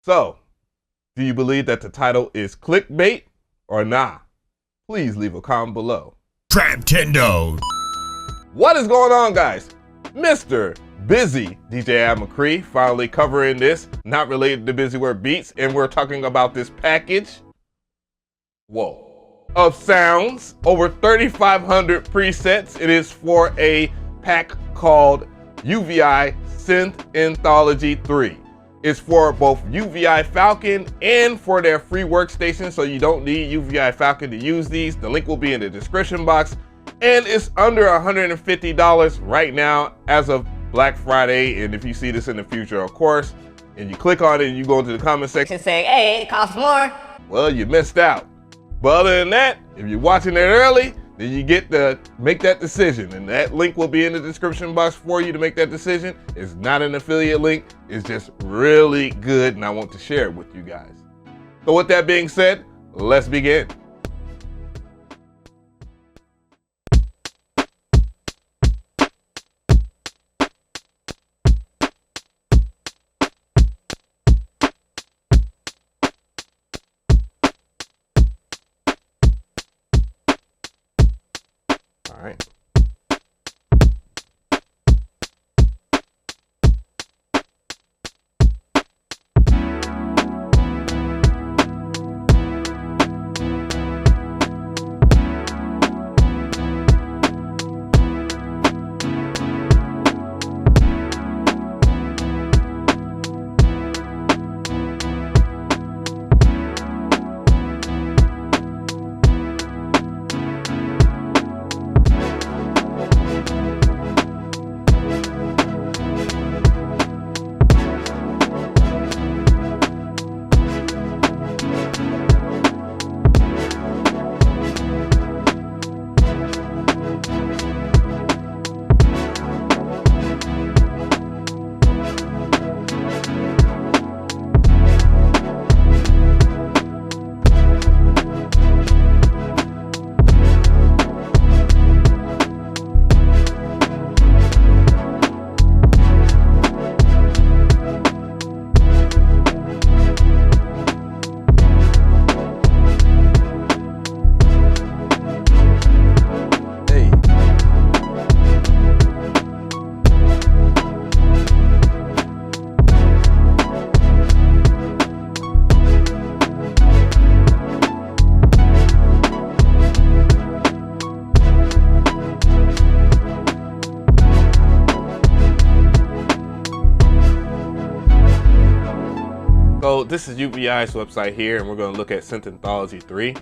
So, do you believe that the title is clickbait or nah? Please leave a comment below. Traptendo. What is going on, guys? Mr. Busy DJ Mcree finally covering this, not related to Busyware Beats, and we're talking about this package. Whoa. Of sounds, over 3,500 presets. It is for a pack called UVI Synth Anthology 3. It's for both UVI Falcon and for their free workstation, so you don't need UVI Falcon to use these. The link will be in the description box, and it's under $150 right now as of Black Friday. And if you see this in the future, of course, and you click on it and you go into the comment section saying, hey, it costs more, well, you missed out. But other than that, if you're watching it early, then you get to make that decision, and that link will be in the description box for you to make that decision. It's not an affiliate link, it's just really good, and I want to share it with you guys. So with that being said, let's begin. All right. So this is UVI's website here, and we're going to look at Synth Anthology 3.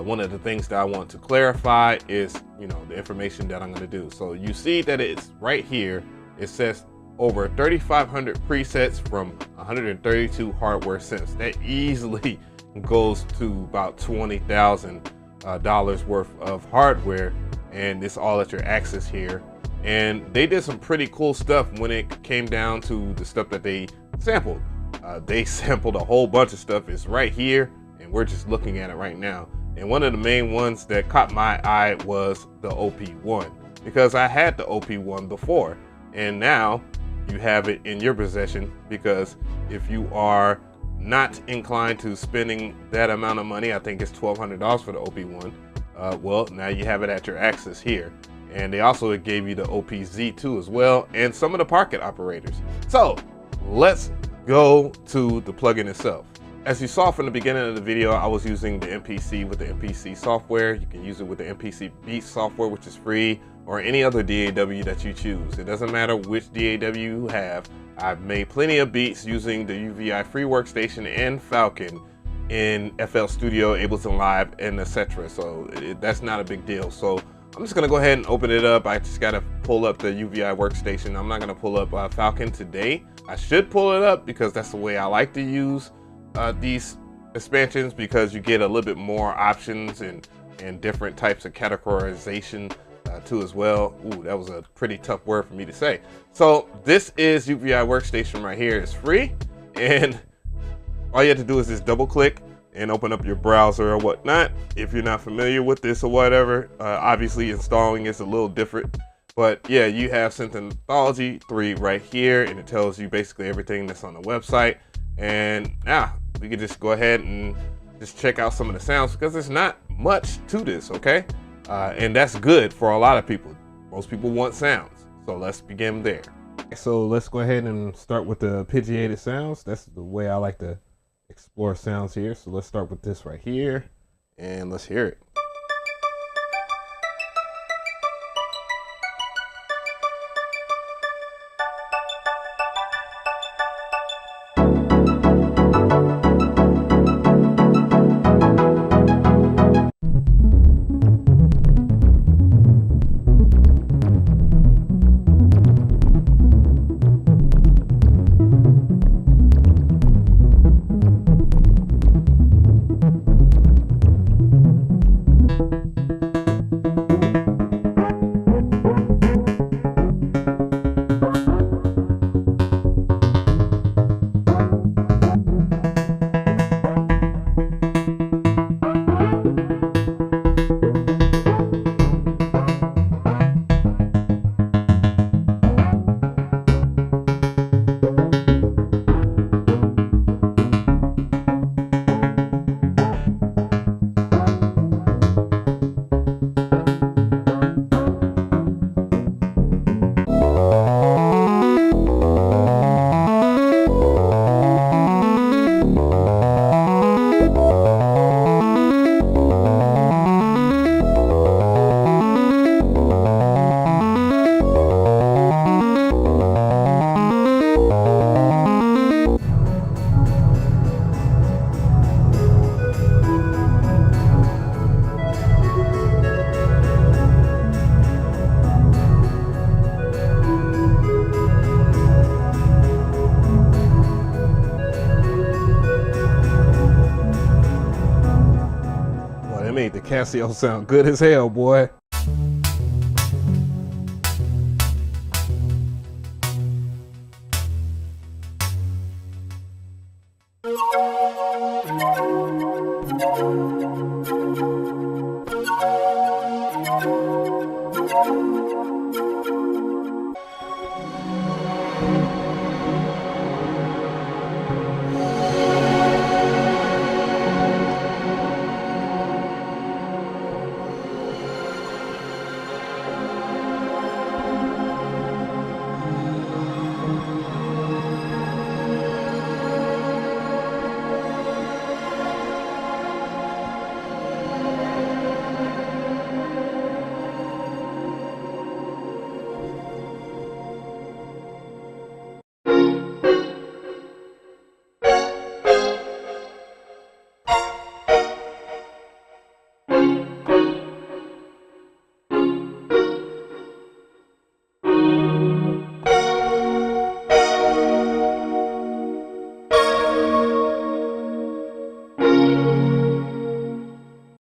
One of the things that I want to clarify is, the information that I'm going to do. So you see that it's right here. It says over 3,500 presets from 132 hardware synths. That easily goes to about $20,000 worth of hardware, and it's all at your access here. And they did some pretty cool stuff when it came down to the stuff that they sampled. They sampled a whole bunch of stuff. It's right here, and we're just looking at it right now. And one of the main ones that caught my eye was the OP1, because I had the OP1 before, and now you have it in your possession. Because if you are not inclined to spending that amount of money, I think it's $1,200 for the OP1, well, now you have it at your access here. And they also gave you the OPZ2 as well, and some of the pocket operators. So let's go to the plugin itself. As you saw from the beginning of the video, I was using the MPC with the MPC software. You can use it with the MPC Beats software, which is free, or any other DAW that you choose. It doesn't matter which DAW you have. I've made plenty of beats using the UVI Free Workstation and Falcon in FL Studio, Ableton Live, and etc. So that's not a big deal. So I'm just gonna go ahead and open it up. I just gotta pull up the UVI workstation. I'm not gonna pull up Falcon today. I should pull it up because that's the way I like to use these expansions, because you get a little bit more options and different types of categorization too as well. Ooh, that was a pretty tough word for me to say. So this is UVI workstation right here. It's free, and all you have to do is just double click and open up your browser or whatnot. If you're not familiar with this or whatever, obviously installing is a little different. But yeah, you have Synth Anthology 3 right here, and it tells you basically everything that's on the website. And now we can just go ahead and just check out some of the sounds, because there's not much to this, okay? And that's good for a lot of people. Most people want sounds, so let's begin there. So let's go ahead and start with the arpeggiated sounds. That's the way I like to explore sounds here. So let's start with this right here, and let's hear it. Made the Casio sound good as hell, boy.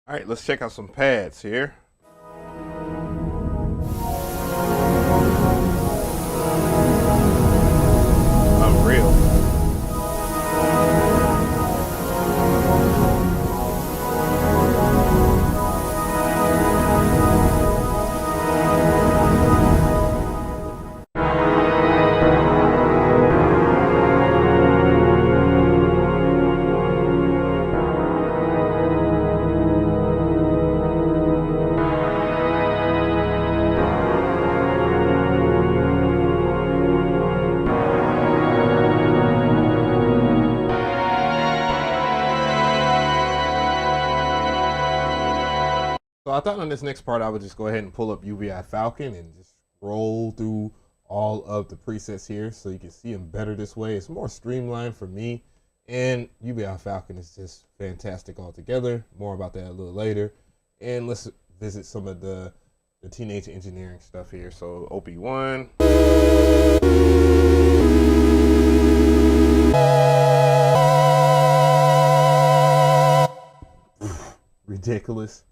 All right, let's check out some pads here. Unreal. So I thought on this next part, I would just go ahead and pull up UVI Falcon and just roll through all of the presets here so you can see them better this way. It's more streamlined for me, and UVI Falcon is just fantastic altogether. More about that a little later. And let's visit some of the teenage engineering stuff here. So OP1. Ridiculous.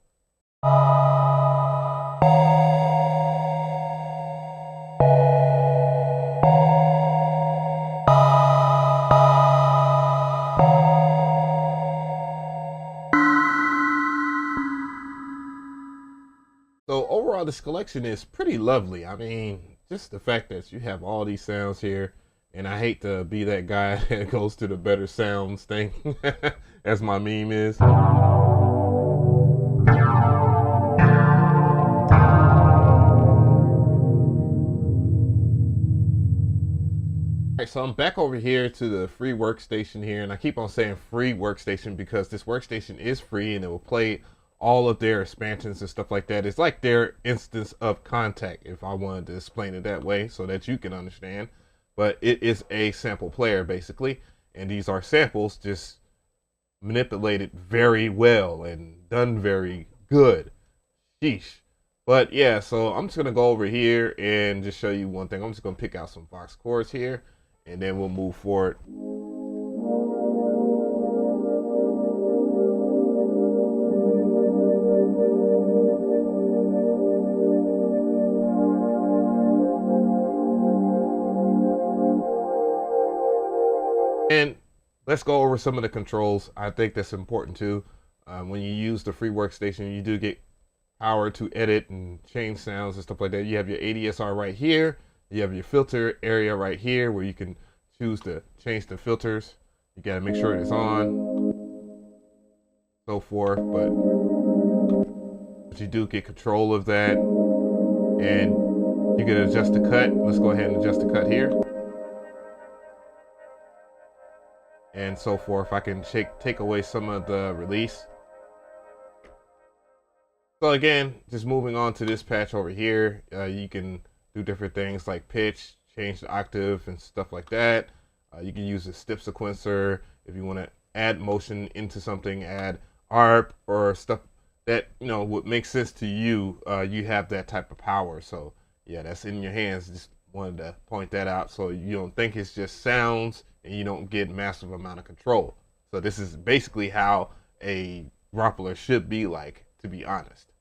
So overall, this collection is pretty lovely. I mean, just the fact that you have all these sounds here And I hate to be that guy that goes to the better sounds thing, as my meme is. Alright, so I'm back over here to the free workstation here, and I keep on saying free workstation because this workstation is free and it will play all of their expansions and stuff like that. It's like their instance of Contact, if I wanted to explain it that way so that you can understand. But it is a sample player basically, and these are samples just manipulated very well and done very good. Sheesh. But yeah, so I'm just gonna go over here and just show you one thing. I'm just gonna pick out some Vox chords here, and then we'll move forward. And let's go over some of the controls. I think that's important too. When you use the free workstation, you do get power to edit and change sounds and stuff like that. You have your ADSR right here. You have your filter area right here where you can choose to change the filters. You gotta make sure it's on, so forth. But you do get control of that, and you can adjust the cut. Let's go ahead and adjust the cut here, and so forth. I can take away some of the release. So again, just moving on to this patch over here, you can do different things like pitch, change the octave and stuff like that. You can use a step sequencer if you want to add motion into something, add ARP or stuff that, you know, would make sense to you. You have that type of power. So yeah, that's in your hands. Just wanted to point that out so you don't think it's just sounds and you don't get massive amount of control. So this is basically how a grappler should be like, to be honest.